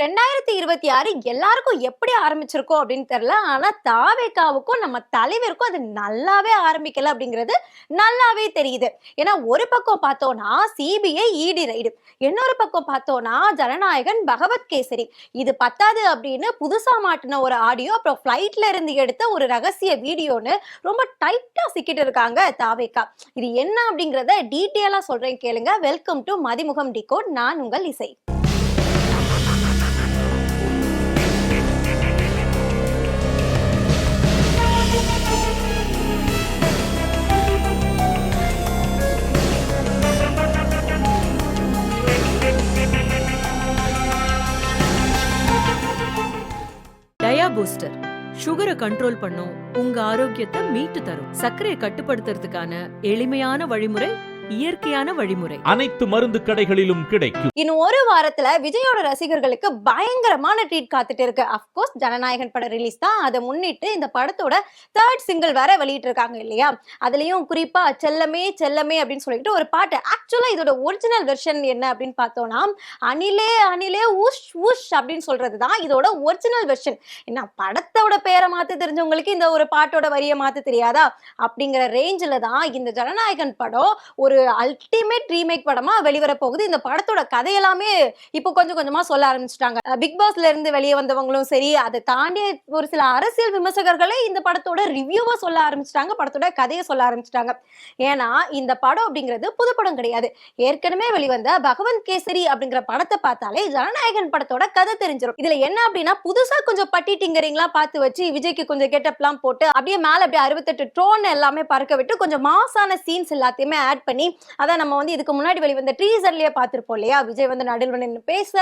2026 எல்லாருக்கும் எப்படி ஆரம்பிச்சிருக்கோம் அப்படின்னு தெரியல. ஆனா தாவேகாவுக்கும் நம்ம தலைவருக்கும் அது நல்லாவே ஆரம்பிக்கல அப்படிங்கிறது நல்லாவே தெரியுது. ஏன்னா ஒரு பக்கம் பார்த்தோம்னா சிபிஐ இடி ரைடு, இன்னொரு பக்கம் பார்த்தோம்னா ஜனநாயகன் பகவத் கேசரி. இது பத்தாது அப்படின்னு புதுசா மாட்டின ஒரு ஆடியோ, அப்புறம் ஃபிளைட்ல இருந்து எடுத்த ஒரு ரகசிய வீடியோன்னு ரொம்ப டைட்டா சிக்கிட்டு இருக்காங்க தாவேகா. இது என்ன அப்படிங்கறத டீட்டெயிலா சொல்றேன் கேளுங்க. Welcome to Mathimugam decode. நான் உங்கள் இசை. டயா பூஸ்டர் சுகரை கண்ட்ரோல் பண்ணும், உங்க ஆரோக்கியத்தை மீட்டு தரும். சர்க்கரையை கட்டுப்படுத்துறதுக்கான எளிமையான வழிமுறை, இயற்கையான வழிமுறை. அனைத்து மருந்து கடைகளிலும் கிடைக்கும். இன்னும் ஒரு வாரத்துல விஜயோட ரசிகர்களுக்கு பயங்கரமான ட்ரீட் காத்துட்டு இருக்கு. அப்கோர்ஸ் ஜனநாயகன் படம் ரிலீஸ் தான். அதை முன்னிட்டு இந்த படத்தோட 3rd சிங்கிள் வேற வெளியிட்டு இருக்காங்க இல்லையா? அதுலயும் குறிப்பா செல்லமே செல்லமே அப்படின்னு சொல்லிட்டு ஒரு பாட்டு. ஆக்சுவலா இதோட ஒரிஜினல் வெர்ஷன் என்ன அப்படின்னு பார்த்தோம்னா, அணிலே அணிலே உஷ் உஷ் அப்படின்னு சொல்றதுதான் இதோட ஒரிஜினல் வெர்ஷன். என்ன படத்தோட பேரை மாத்த தெரிஞ்சவங்களுக்கு இந்த ஒரு பாட்டோட வரியை மாத்த தெரியாதா அப்படிங்கிற ரேஞ்சில தான் இந்த ஜனநாயகன் படம் ஒரு அல்டிமேட் ரீமேக் படமா வெளிவர போகுது. இந்த படத்தோட கதையெல்லாமே இப்போ கொஞ்சம் கொஞ்சமா சொல்ல ஆரம்பிச்சிட்டாங்க. பிக் பாஸ்ல இருந்து வெளியே வந்தவங்களும் சரி, அதை தாண்டி ஒரு சில அரசியல் விமர்சகர்களே இந்த படத்தோட ரிவ்யூவா சொல்ல ஆரம்பிச்சிட்டாங்க, படத்தோட கதையை சொல்ல ஆரம்பிச்சிட்டாங்க. ஏன்னா இந்த படம் அப்படிங்கிறது புது படம் கிடையாது. ஏற்கனவே வெளிவந்த பகவந்த் கேசரி அப்படிங்கிற படத்தை பார்த்தாலே ஜனநாயகன் படத்தோட கதை தெரிஞ்சிடும். இதுல என்ன அப்படின்னா, புதுசா கொஞ்சம் பட்டி டிங்கரிங்லாம் பார்த்து வச்சு விஜய்க்கு கொஞ்சம் கெட்டப்லாம் போட்டு அப்படியே மேல அப்படியே 68 ட்ரோன் எல்லாமே பறக்க விட்டு கொஞ்சம் மாசான சீன்ஸ் எல்லாத்தையுமே ஆட் பண்ணி, அதான் நம்ம வந்து இதுக்கு முன்னாடி வெளிவந்த டீசர்லயே பார்த்திருப்போம் இல்லையா? விஜய் வந்து நடுவில் நின்று பேச,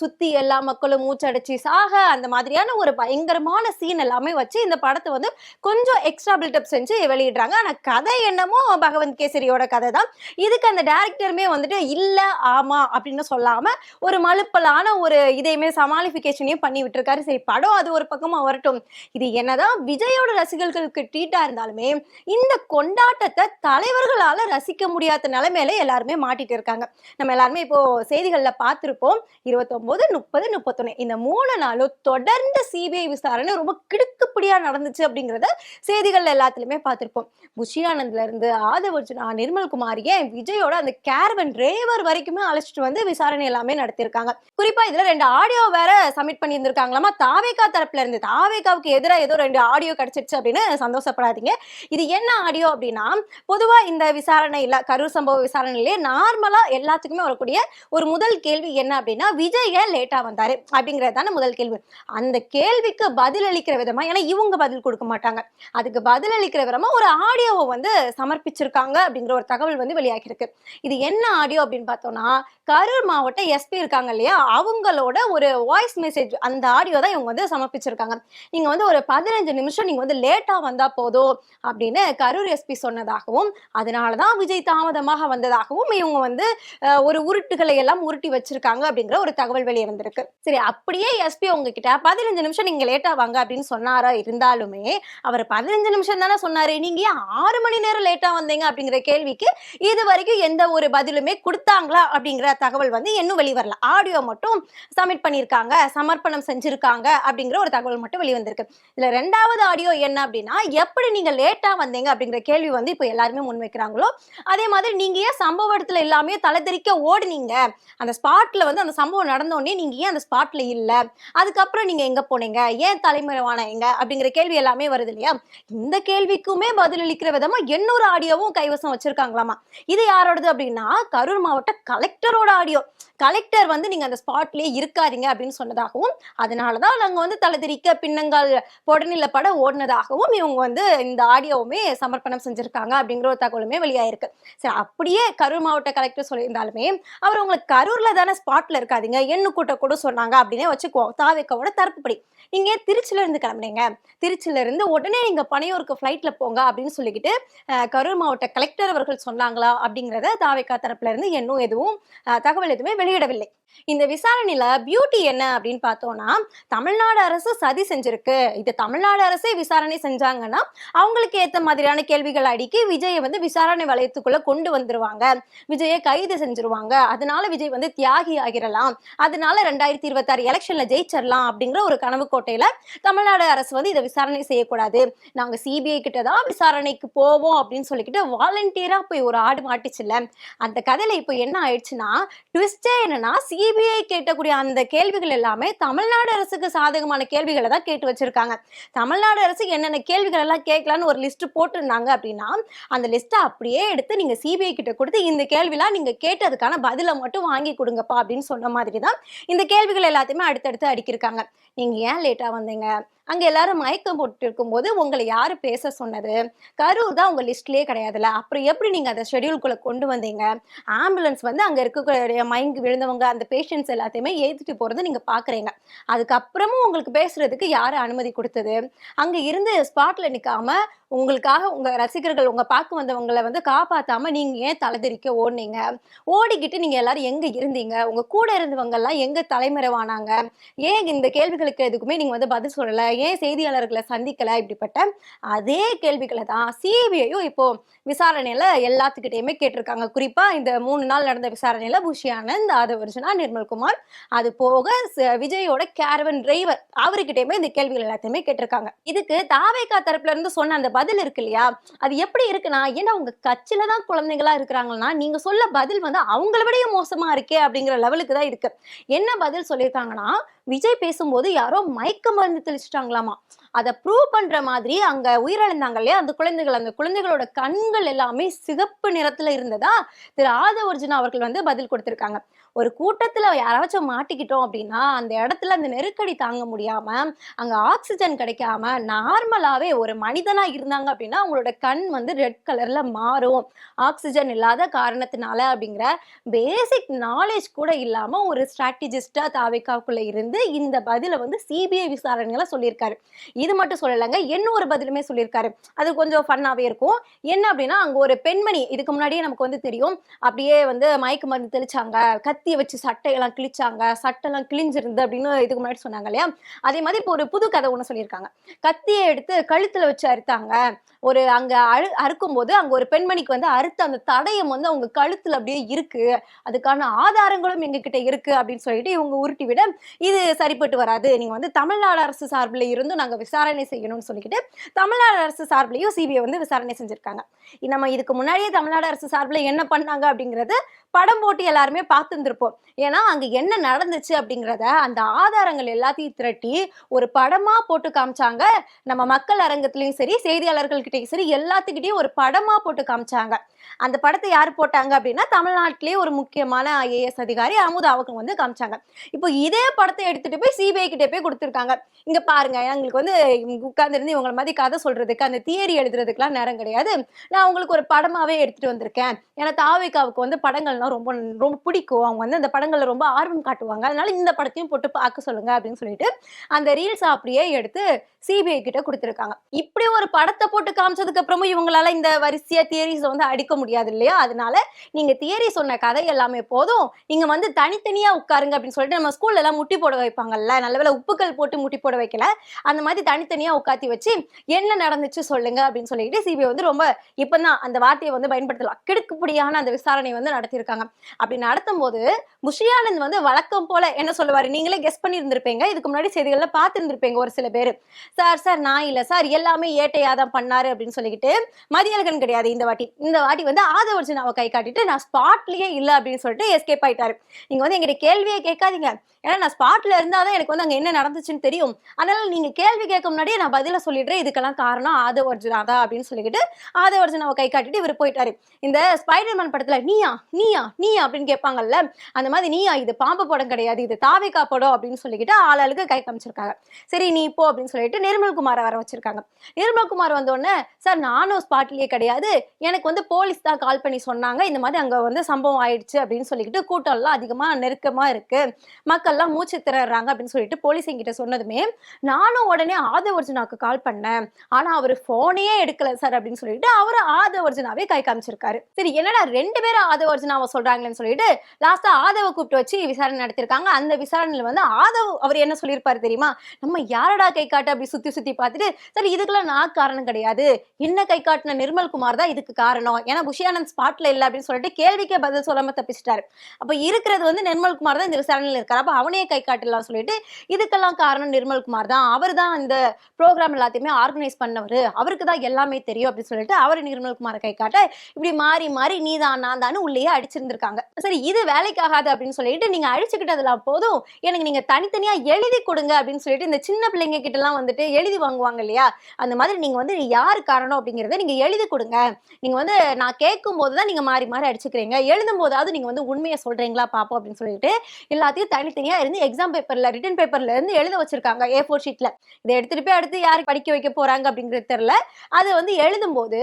சுத்தி எல்லா மக்களும் மூச்சடைச்சு சாக, அந்த மாதிரியான ஒரு பயங்கரமான சீன் எல்லாமே வச்சு இந்த படத்தை வந்து கொஞ்சம் எக்ஸ்ட்ரா பில்டப் செஞ்சு வெளியிடுறாங்க. ஆனா கதை என்னமோ பகவந்த் கேசரியோட கதை தான். இதுக்கு அந்த டைரக்டருமே வந்துட்டு இல்ல ஆமா அப்படின்னு சொல்லாம ஒரு மலுப்பலான ஒரு இதையுமே சமாளிபிகேஷனையும் பண்ணி விட்டுருக்காரு. சரி, படம் அது ஒரு பக்கமா வரட்டும். இது என்னதான் விஜயோட ரசிகர்களுக்கு ட்ரீட்டா இருந்தாலுமே இந்த கொண்டாட்டத்தை தலைவர்களால ரசிக்க முடியாத நிலைமையில எல்லாருமே மாட்டிட்டு இருக்காங்க. நம்ம எல்லாருமே இப்போ செய்திகள்ல பார்த்திருப்போம். 29, 30, 31 இந்த 3 நாளும் தொடர்ந்து சிபிஐ விசாரணை ரொம்ப கிடுக்குப்பிடியா நடந்துச்சு அப்படிங்கறத செய்திகள் எல்லாத்துலயுமே பார்த்திருப்போம். புஷி ஆனந்த்ல இருந்து ஆதவ் அர்ஜுனா, நிர்மல் குமார், ஏன் விஜயோட அந்த கேரவன் டிரைவர் வரைக்குமே அழைச்சிட்டு வந்து விசாரணை எல்லாமே நடத்திருக்காங்க. குறிப்பா இதுல 2 ஆடியோ வேற சப்மிட் பண்ணி இருந்திருக்காங்களாமா தாவேகா தரப்புல இருந்து. தாவேகாவுக்கு எதிராக ஏதோ 2 ஆடியோ கிடைச்சிருச்சு அப்படின்னு சந்தோஷப்படாதீங்க. இது என்ன ஆடியோ அப்படின்னா, பொதுவா இந்த விசாரணையில கரூர் சம்பவ விசாரணையிலேயே நார்மலா எல்லாத்துக்குமே வரக்கூடிய ஒரு முதல் கேள்வி என்ன அப்படின்னா, விஜய் ஏன் லேட்டா வந்தாரு அப்படிங்கிறது தானே முதல் கேள்வி. அந்த கேள்விக்கு பதில் அளிக்கிற விதமா, ஏன்னா இவங்க பதில் கொடுக்க மாட்டாங்க, அதுக்கு பதில் அளிக்கிற விதமா ஒரு ஆடியோவை வந்து சமர்ப்பிச்சிருக்காங்க அப்படிங்கிற ஒரு தகவல் வந்து வெளியாகி இருக்கு. இது என்ன ஆடியோ அப்படின்னு பார்த்தோம்னா, கரூர் மாவட்ட எஸ்பி இருக்காங்க இல்லையா, அவங்களோட ஒரு வாய்ஸ் மெசேஜ், அந்த ஆடியோ தான் இவங்க வந்து சமர்ப்பிச்சிருக்காங்க. நீங்க வந்து ஒரு 15 நிமிஷம் நீங்க வந்து லேட்டா வந்தா போதும் அப்படின்னு கரூர் எஸ்பி சொன்னதாகவும், அதனாலதான் விஜய் தாமதமாக வந்ததாகவும் இவங்க வந்து ஒரு உருட்டுகளை எல்லாம் உருட்டி வச்சிருக்காங்க அப்படிங்கிற ஒரு தகவல் வெளியே வந்திருக்கு. சரி, அப்படியே எஸ்பி உங்ககிட்ட 15 நிமிஷம் நீங்க லேட்டா வாங்க அப்படின்னு சொன்னாரா இருந்தாலுமே, அவர் 15 நிமிஷம் தானே சொன்னாரு, நீங்க ஏன் 6 மணி நேரம் லேட்டா வந்தீங்க அப்படிங்கிற கேள்விக்கு இது வரைக்கும் எந்த ஒரு பதிலுமே கொடுத்தாங்களா அப்படிங்கிற தகவல் வந்து இன்னும் வெளிவரல. ஆடியோ மட்டும் சப்மிட் பண்ணிருக்காங்க, சமர்ப்பணம் செஞ்சிருக்காங்க அப்படிங்கிற ஒரு தகவல் மட்டும் வெளிவந்திருக்கு. இதுல 2வது ஆடியோ என்ன அப்படின்னா, எப்படி நீங்க லேட்டா வந்தீங்க அப்படிங்கிற கேள்வி வந்து இப்போ எல்லாருமே முன்வைக்கிறாங்களோ அதே மாதிரி நீங்க ஏன் சம்பவ இடத்துல எல்லாமே தலைதெறிக்க ஓடுனீங்க, அந்த ஸ்பாட்ல வந்து அந்த சம்பவம் நடந்தோடனே நீங்க ஏன் அந்த ஸ்பாட்ல இல்ல, அதுக்கப்புறம் நீங்க எங்க போனீங்க, ஏன் தலைமறைவானீங்க அப்படிங்கிற கேள்வி எல்லாமே வருது இல்லையா? இந்த கேள்விக்குமே பதிலளிக்கிற விதமா இன்னொரு ஆடியோவும் கைவசம் வச்சிருக்காங்களாமா. இது யாரோடது அப்படின்னா, கரூர் மாவட்ட கலெக்டரோட ஆடியோ. கலெக்டர் வந்து நீங்க அந்த ஸ்பாட்லயே இருக்காதீங்க அப்படின்னு சொன்னதாகவும், அதனாலதான் நாங்க வந்து தலைதெறிக்க பின்னங்கால் பொடநில பட ஓடினதாகவும் இவங்க வந்து இந்த ஆடியோவுமே சமர்ப்பணம் செஞ்சிருக்காங்க அப்படிங்கிற ஒரு தகவலுமே வெளியாயிருக்கு. சரி, அப்படியே கரூர் மாவட்ட கலெக்டர் சொல்லியிருந்தாலுமே அவர் உங்களுக்கு கரூர்ல தானே ஸ்பாட்ல இருக்காதீங்க, எண்ணு கூட்ட கூட சொன்னாங்க அப்படின்னே வச்சுக்குவோம். தாவேக்காவோட தரப்புப்படி நீங்க திருச்சியில இருந்து கிளம்புனீங்க, திருச்சியில இருந்து உடனே நீங்க பனையூருக்கு ஃபிளைட்ல போங்க அப்படின்னு சொல்லிக்கிட்டு கரூர் மாவட்ட கலெக்டர் அவர்கள் சொன்னாங்களா அப்படிங்கிறத தாவேக்கா தரப்புல இருந்து இன்னும் எதுவும் தகவல் எதுவுமே வெளியிடவில்லை. இந்த விசாரணையில பியூட்டி என்ன அப்படின்னு பார்த்தோம்னா, தமிழ்நாடு அரசு சதி செஞ்சிருக்கு. இது தமிழ்நாடு அரசே விசாரணை செஞ்சாங்கன்னா, அவங்களுக்கு ஏத்த மாதிரியான கேள்விகள் அடுக்கி விஜயை வந்து விசாரணை வளையத்துக்குள்ள கொண்டு வந்துருவாங்க. விஜயை கைது செஞ்சிருவாங்க. அதனால விஜய் வந்து தியாகி ஆகிரலாம். அதனால 2026 எலெக்ஷன்ல ஜெயிச்சிடலாம் அப்படிங்கிற ஒரு கனவு கோட்டையில தமிழ்நாடு அரசு வந்து இதை விசாரணை செய்யக்கூடாது. நாங்க சிபிஐ கிட்ட தான் விசாரணைக்கு போவோம் அப்படின்னு சொல்லிக்கிட்டு வாலண்டியரா போய் ஒரு ஆடு மாட்டிச்சுல்ல. அந்த கதையில இப்போ என்ன ஆயிடுச்சுன்னா, ட்விஸ்டே என்னன்னா சிபிஐ கேட்கக்கூடிய அந்த கேள்விகள் எல்லாமே தமிழ்நாடு அரசுக்கு சாதகமான கேள்விகளை தான் கேட்டு வச்சிருக்காங்க. தமிழ்நாடு அரசு என்னென்ன கேள்விகள் எல்லாம் கேட்கலான்னு ஒரு லிஸ்ட் போட்டிருந்தாங்க அப்படின்னா, அந்த லிஸ்ட்டை அப்படியே எடுத்து நீங்க சிபிஐ கிட்ட கொடுத்து இந்த கேள்விலாம் நீங்க கேட்டதுக்கான பதிலை மட்டும் வாங்கி கொடுங்கப்பா அப்படின்னு சொன்ன மாதிரி தான் இந்த கேள்விகள் எல்லாத்தையுமே அடுத்தடுத்து அடுக்கியிருக்காங்க. நீங்க ஏன் லேட்டா வந்தீங்க? அங்க எல்லாரும் மயக்கம் போட்டு இருக்கும்போது உங்களை யாரு பேச சொன்னது? கரூர் தான் உங்க லிஸ்ட்லயே கிடையாதுல்ல, அப்புறம் எப்படி நீங்க அந்த ஷெட்யூல்குள்ள கொண்டு வந்தீங்க? ஆம்புலன்ஸ் வந்து அங்க இருக்கக்கூடிய மயங்கி விழுந்தவங்க அந்த பேஷண்ட்ஸ் எல்லாத்தையுமே ஏத்திட்டு போறது நீங்க பாக்குறீங்க. அதுக்கப்புறமும் உங்களுக்கு பேசுறதுக்கு யாரு அனுமதி கொடுத்தது? அங்க இருந்து ஸ்பாட்ல நிக்காம உங்களுக்காக உங்க ரசிகர்கள் உங்க பார்க்க வந்தவங்களை வந்து காப்பாத்தாம நீங்க ஏன் தலைதெறிக்க ஓடுனீங்க? ஓடிக்கிட்டு நீங்க எல்லாரும் எங்க இருந்தீங்க? உங்க கூட இருந்தவங்க எல்லாம் எங்க தலைமறைவானாங்க? ஏன் இந்த கேள்விகளுக்கு எதுக்குமே நீங்க வந்து பதில் சொல்லல? ஏன் செய்தியாளர்களை சந்திக்கல? இப்படிப்பட்ட அதே கேள்விகளை தான் சிபிஐயும் இப்போ விசாரணையில எல்லாத்துக்கிட்டையுமே கேட்டிருக்காங்க. குறிப்பா இந்த 3 நாள் நடந்த விசாரணையில புஷி ஆனந்த், ஆதவர்ஜுனா, நிர்மல்குமார், அது போக விஜயோட கேரவன் டிரைவர் அவர்கிட்டயுமே இந்த கேள்விகள் எல்லாத்தையுமே கேட்டிருக்காங்க. இதுக்கு தாவேகா தரப்புல இருந்து சொன்ன அந்த பதில் இருக்கு இல்லையா, அது எப்படி இருக்குன்னா, ஏன்னா உங்க கட்சியில தான் குழந்தைங்களா இருக்கிறாங்கன்னா நீங்க சொல்ல பதில் வந்து அவங்கள விடையும் மோசமா இருக்கே அப்படிங்கிற லெவலுக்கு தான் இருக்கு. என்ன பதில் சொல்லியிருக்காங்கன்னா, விஜய் பேசும்போது யாரோ மயக்க மருந்து தெளிச்சிட்டாங்களாமா. அதை ப்ரூவ் பண்ற மாதிரி அங்க உயிரிழந்தாங்க இல்லையா அந்த குழந்தைகளோட கண்கள் எல்லாமே சிகப்பு நிறத்துல இருந்ததா திரு ஆதவர்ஜுனா அவர்கள் வந்து பதில் கொடுத்திருக்காங்க. ஒரு கூட்டத்துல யாராச்சும் மாட்டிக்கிட்டோம் அப்படின்னா அந்த இடத்துல அந்த நெருக்கடி தாங்க முடியாம அங்க ஆக்சிஜன் கிடைக்காம நார்மலாவே ஒரு மனிதனா இருந்தாங்க அப்படின்னா அவங்களோட கண் வந்து ரெட் கலர்ல மாறும், ஆக்சிஜன் இல்லாத காரணத்தினால அப்படிங்கிற பேசிக் நாலேஜ் கூட இல்லாம ஒரு ஸ்ட்ராட்டஜிஸ்டா தாவேக்காவுக்குள்ள இருந்து இந்த பதில வந்து சிபிஐ விசாரணைகளை சொல்லியிருக்காரு. இது மட்டும் சொல்லலைங்க, இன்னொரு பதிலுமே சொல்லியிருக்காரு. அது கொஞ்சம் ஃபன்னாவே இருக்கும். என்ன அப்படின்னா, அங்க ஒரு பெண்மணி இதுக்கு முன்னாடியே நமக்கு வந்து தெரியும், அப்படியே வந்து மயக்க மருந்து தெளிச்சாங்க, கத்தியை வச்சு சட்டையெல்லாம் கிழிச்சாங்க, சட்டையெல்லாம் கிழிஞ்சிருந்து அப்படின்னு இதுக்கு முன்னாடி சொன்னாங்க இல்லையா. அதே மாதிரி இப்போ ஒரு புது கதை ஒண்ணு சொல்லியிருக்காங்க. கத்தியை எடுத்து கழுத்துல வச்சு அறுத்தாங்க. ஒரு அங்க அறுக்கும் போது அங்க ஒரு பெண்மணிக்கு வந்து அறுத்த அந்த தடயம் வந்து அவங்க கழுத்துல அப்படியே இருக்கு, அதுக்கான ஆதாரங்களும் எங்க கிட்ட இருக்கு அப்படின்னு சொல்லிட்டு இவங்க உருட்டி விட, இது சரிப்பட்டு வராது, நீங்க வந்து தமிழ்நாடு அரசு சார்பில் இருந்து நாங்க விசாரணை செய்யணும்னு சொல்லிக்கிட்டு தமிழ்நாடு அரசு சார்பிலையும் சிபிஐ வந்து விசாரணை செஞ்சிருக்காங்க. நம்ம இதுக்கு முன்னாடியே தமிழ்நாடு அரசு சார்பில் என்ன பண்ணாங்க அப்படிங்கறது படம் போட்டு எல்லாருமே பார்த்துருப்போம். ஏன்னா அங்க என்ன நடந்துச்சு அப்படிங்கிறத அந்த ஆதாரங்கள் எல்லாத்தையும் திரட்டி ஒரு படமா போட்டு காமிச்சாங்க. நம்ம மக்கள் அரங்கத்திலயும் சரி செய்தியாளர்கள்கிட்டையும் சரி எல்லாத்துக்கிட்டையும் ஒரு படமா போட்டு காமிச்சாங்க. அந்த படத்தை யார் போட்டாங்க அப்படின்னா தமிழ்நாட்டிலேயே ஒரு முக்கியமான ஐஏஎஸ் அதிகாரி அமுதா அவங்க வந்து காமிச்சாங்க. இப்போ இதே படத்தை எடுத்துட்டு போய் சிபிஐ கிட்டே போய் கொடுத்துருக்காங்க. இங்க பாருங்க, எங்களுக்கு வந்து உட்கார்ந்து இருந்து இவங்களை மாதிரி கதை சொல்றதுக்கு அந்த தியரி எழுதுறதுக்குலாம் நேரம் கிடையாது, நான் உங்களுக்கு ஒரு படமாவே எடுத்துட்டு வந்திருக்கேன். ஏன்னா தாவேகாவுக்கு வந்து படங்கள்லாம் ரொம்ப ரொம்ப பிடிக்கும், அவங்க வந்து அந்த படங்கள்ல ரொம்ப ஆர்வம் காட்டுவாங்க, அதனால இந்த படத்தையும் போட்டு பார்க்க சொல்லுங்க அப்படின்னு சொல்லிட்டு அந்த ரீல்ஸ் அப்படியே எடுத்து சிபிஐ கிட்ட கொடுத்துருக்காங்க. இப்படி ஒரு படத்தை போட்டு காமிச்சதுக்கு அப்புறமும் இவங்களால இந்த வரிசையா தியரிஸ் வந்து அடிக்க முடியாது இல்லையா. அதனால நீங்க தியரி சொன்ன கதை எல்லாமே போதும், நீங்க வந்து தனித்தனியா உட்காருங்க அப்படின்னு சொல்லிட்டு நம்ம ஸ்கூல்ல எல்லாம் முட்டி போட வைப்பாங்கல்ல, நல்ல வேளை உப்புக்கள் போட்டு முட்டி போட வைக்கல, அந்த மாதிரி தனித்தனியா உட்காத்தி வச்சு என்ன நடந்துச்சு சொல்லுங்க அப்படின்னு சொல்லிட்டு சிபிஐ வந்து ரொம்ப இப்பதான் அந்த வார்த்தையை வந்து பயன்படுத்தலாம், கிடுக்குப்படியான அந்த விசாரணை வந்து நடத்தியிருக்காங்க. அப்படி நடத்தும் போது புஷியானந்த் வந்து வழக்கம் போல என்ன சொல்லுவாரு, நீங்களே கெஸ் பண்ணி இருந்திருப்பீங்க, இதுக்கு முன்னாடி செய்திகள்ல பார்த்திருந்திருப்பீங்க ஒரு சில பேர், சார் நான் இல்ல சார் எல்லாமே ஏட்டையாதான் பண்ணாரு அப்படின்னு சொல்லிக்கிட்டு மதியழகன் கிடையாது இந்த வாட்டி வந்து ஆதவர்ஜுனாவை கை காட்டிட்டு நான் ஸ்பாட்லயே இல்ல அப்படின்னு சொல்லிட்டு எஸ்கேப் ஆயிட்டாரு. நீங்க வந்து எங்கிட்ட கேள்வியே கேட்காதீங்க, ஏன்னா நான் ஸ்பாட்ல இருந்தாதான் எனக்கு வந்து அங்க என்ன நடந்துச்சுன்னு தெரியும், அதனால நீங்க கேள்வி கேட்க முன்னாடியே நான் பதில சொல்லிடுறேன், இதுக்கெல்லாம் காரணம் ஆதவர்ஜுனா தான் அப்படின்னு சொல்லிக்கிட்டு ஆதவர்ஜுனாவை கை காட்டிட்டு இவர் போயிட்டாரு. இந்த ஸ்பைடர்மேன் படத்துல நீயா நீயா நீயா அப்படின்னு கேட்பாங்கல்ல, அந்த மாதிரி நீயா இது பாம்பு படம் கிடையாது, இது தாவேகா படம் அப்படின்னு சொல்லிக்கிட்டு ஆளாளுக்கு கை காமிச்சிருக்காங்க. சரி நீ இப்போ அப்படின்னு சொல்லிட்டு நிர்மல்குமாரை வர வச்சிருக்காங்க. நிர்மல்குமார் வந்தோடனே சார் நானும் ஸ்பாட்லயே கிடையாது, எனக்கு வந்து போலீஸ் தான் கால் பண்ணி சொன்னாங்க, இந்த மாதிரி அங்க வந்து சம்பவம் ஆயிடுச்சு அப்படின்னு சொல்லிக்கிட்டு கூட்டம் எல்லாம் அதிகமா நெருக்கமா இருக்கு, மக்கள்லாம் மூச்சு திணறாங்க அப்படின்னு சொல்லிட்டு போலீஸ் என்கிட்ட சொன்னதுமே நானும் உடனே ஆதவ அர்ஜுனாக்கு கால் பண்ணேன், ஆனா அவரு போனே எடுக்கல சார் அப்படின்னு சொல்லிட்டு அவரு ஆதவ அர்ஜுனாவே கை காமிச்சிருக்காரு. சரி என்னடா 2 பேரும் ஆதவ அர்ஜுனாவை சொல்றாங்களேன்னு சொல்லிட்டு லாஸ்டா ஆதவ கூப்பிட்டு வச்சு விசாரணை நடத்திருக்காங்க. அந்த விசாரணையில வந்து ஆதவ் அவர் என்ன சொல்லியிருப்பாரு தெரியுமா, நம்ம யாரடா கை காட்டு அப்படி சுத்தி சுத்தி பார்த்துட்டு, சரி இதுக்கெல்லாம் நான் காரணம் கிடையாது, என்ன கை காட்டின நிர்மல்குமார் தான் இதுக்கு காரணம், ஏன்னா புஷியானந்த் ஸ்பாட்ல இல்ல அப்படின்னு சொல்லிட்டு கேள்விக்கே பதில் சொல்லாம தப்பிச்சிட்டாரு. அப்ப இருக்கிறது வந்து நிர்மல்குமார் தான் இந்த விசாரணையில இருக்காரு. அப்ப அவனையே கை காட்டலாம் சொல்லிட்டு இதுக்கெல்லாம் காரணம் நிர்மல்குமார் தான், அவர் தான் இந்த ப்ரோக்ராம் எல்லாத்தையுமே ஆர்கனைஸ் பண்ணவர், அவருக்கு தான் எல்லாமே தெரியும் அப்படின்னு சொல்லிட்டு அவர் நிர்மல்குமாரை கை காட்ட இப்படி மாறி மாறி நீ தான் நான் தான் உள்ளேயே அடிச்சிருந்திருக்காங்க. சரி இது வேலைக்காகாது அப்படின்னு சொல்லிட்டு நீங்க அழிச்சுக்கிட்டதெல்லாம் போதும், எனக்கு நீங்க தனித்தனியா எழுதி கொடுங்க அப்படின்னு சொல்லிட்டு இந்த சின்ன பிள்ளைங்க கிட்ட எல்லாம் வந்துட்டு எழுதி வாங்குவாங்க இல்லையா, அந்த மாதிரி நீங்க வந்து யாரு காரணம் அப்படிங்கறத நீங்க எழுதி கொடுங்க, நீங்க வந்து நான் கேட்கும் போதுதான் நீங்க மாறி மாறி அடிச்சுக்கிறீங்க, எழுதும் போதாவது நீங்க வந்து உண்மையை சொல்றீங்களா பாப்போம் அப்படின்னு சொல்லிட்டு எல்லாத்தையும் தனித்தனியா இருந்து எக்ஸாம் பேப்பர்ல ரிட்டன் பேப்பர்ல இருந்து எழுத வச்சிருக்காங்க A4 ஷீட்ல. இதை எடுத்துட்டு போய் அடுத்து யாருக்கு படிக்க வைக்க போறாங்க அப்படிங்கிறது தெரியல. அது வந்து எழுதும் போது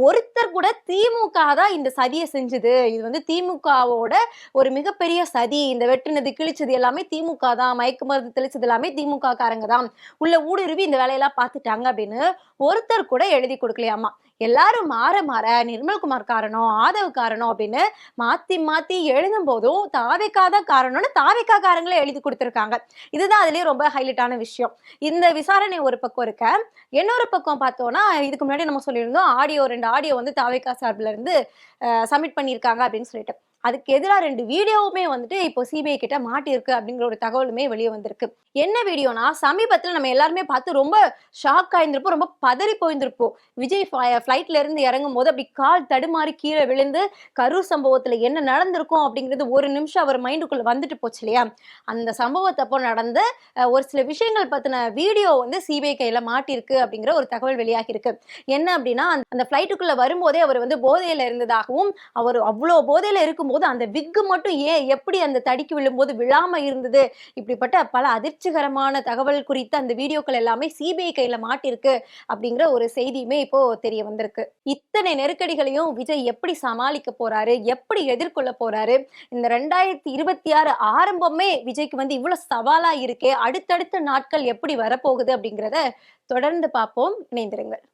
ஒருத்தர் கூட திமுக தான் இந்த சதியை செஞ்சது, இது வந்து திமுகவோட ஒரு மிகப்பெரிய சதி, இந்த வெட்டுனது கிழிச்சது எல்லாமே திமுக தான், மயக்க மருந்து தெளிச்சது எல்லாமே திமுக காரங்க தான், உள்ள ஊடுருவி இந்த வேலையெல்லாம் பார்த்துட்டாங்க அப்படின்னு ஒருத்தர் கூட எழுதி கொடுக்கலையாமா. எல்லாரும் மாற மாற நிர்மல்குமார் காரணம், ஆதவ் காரணம் அப்படின்னு மாத்தி மாத்தி எழுதும் போதும் தாவேக்கா தான் காரணம்னு தாவேக்கா காரங்களே எழுதி கொடுத்துருக்காங்க. இதுதான் அதுலயே ரொம்ப ஹைலைட்டான விஷயம். இந்த விசாரணை ஒரு பக்கம் இருக்க, இன்னொரு பக்கம் பார்த்தோம்னா இதுக்கு முன்னாடி நம்ம சொல்லியிருந்தோம் ஆடியோ 2 ஆடியோ வந்து தாவேக்கா சார்பில் இருந்து சப்மிட் பண்ணியிருக்காங்க அப்படின்னு சொல்லிட்டு, அதுக்கு எதிராக 2 வீடியோவுமே வந்துட்டு இப்போ சிபிஐ கிட்ட மாட்டிருக்கு அப்படிங்கிற ஒரு தகவலுமே வெளியே வந்திருக்கு. என்ன வீடியோனா சமீபத்தில் நம்ம எல்லாருமே பார்த்து ரொம்ப ஷாக் ஆயிருந்திருப்போம், ரொம்ப பதறி போயிருந்திருப்போம். விஜய் ஃபிளைட்ல இருந்து இறங்கும் போது அப்படி கால் தடுமாறி கீழே விழுந்து கரூர் சம்பவத்துல என்ன நடந்திருக்கும் அப்படிங்கிறது ஒரு நிமிஷம் அவர் மைண்டுக்குள்ள வந்துட்டு போச்சு இல்லையா, அந்த சம்பவத்தப்போ நடந்த ஒரு சில விஷயங்கள் பத்தின வீடியோ வந்து சிபிஐ கையில மாட்டிருக்கு அப்படிங்கிற ஒரு தகவல் வெளியாகி இருக்கு. என்ன அப்படின்னா அந்த ஃபிளைட்டுக்குள்ள வரும்போதே அவர் வந்து போதையில இருந்ததாகவும், அவர் அவ்வளோ போதையில இருக்கும்போது அந்த விக்கு மட்டும் ஏன் எப்படி அந்த தடிக்கு விழும்போது விழாம இருந்தது, இப்படிப்பட்ட பல அதிர்ச்சிகரமான தகவல் குறித்து அந்த வீடியோக்கள் எல்லாமே சிபிஐ கையில மாட்டிருக்கு அப்படிங்கிற ஒரு செய்தியுமே இப்போ தெரிய வந்திருக்கு. இத்தனை நெருக்கடிகளையும் விஜய் எப்படி சமாளிக்க போறாரு, எப்படி எதிர்கொள்ள போறாரு, இந்த 2026 ஆரம்பமே விஜய்க்கு வந்து இவ்வளவு சவாலா இருக்கே, அடுத்தடுத்த நாட்கள் எப்படி வரப்போகுது அப்படிங்கிறத தொடர்ந்து பார்ப்போம். இணைந்திருங்கள்.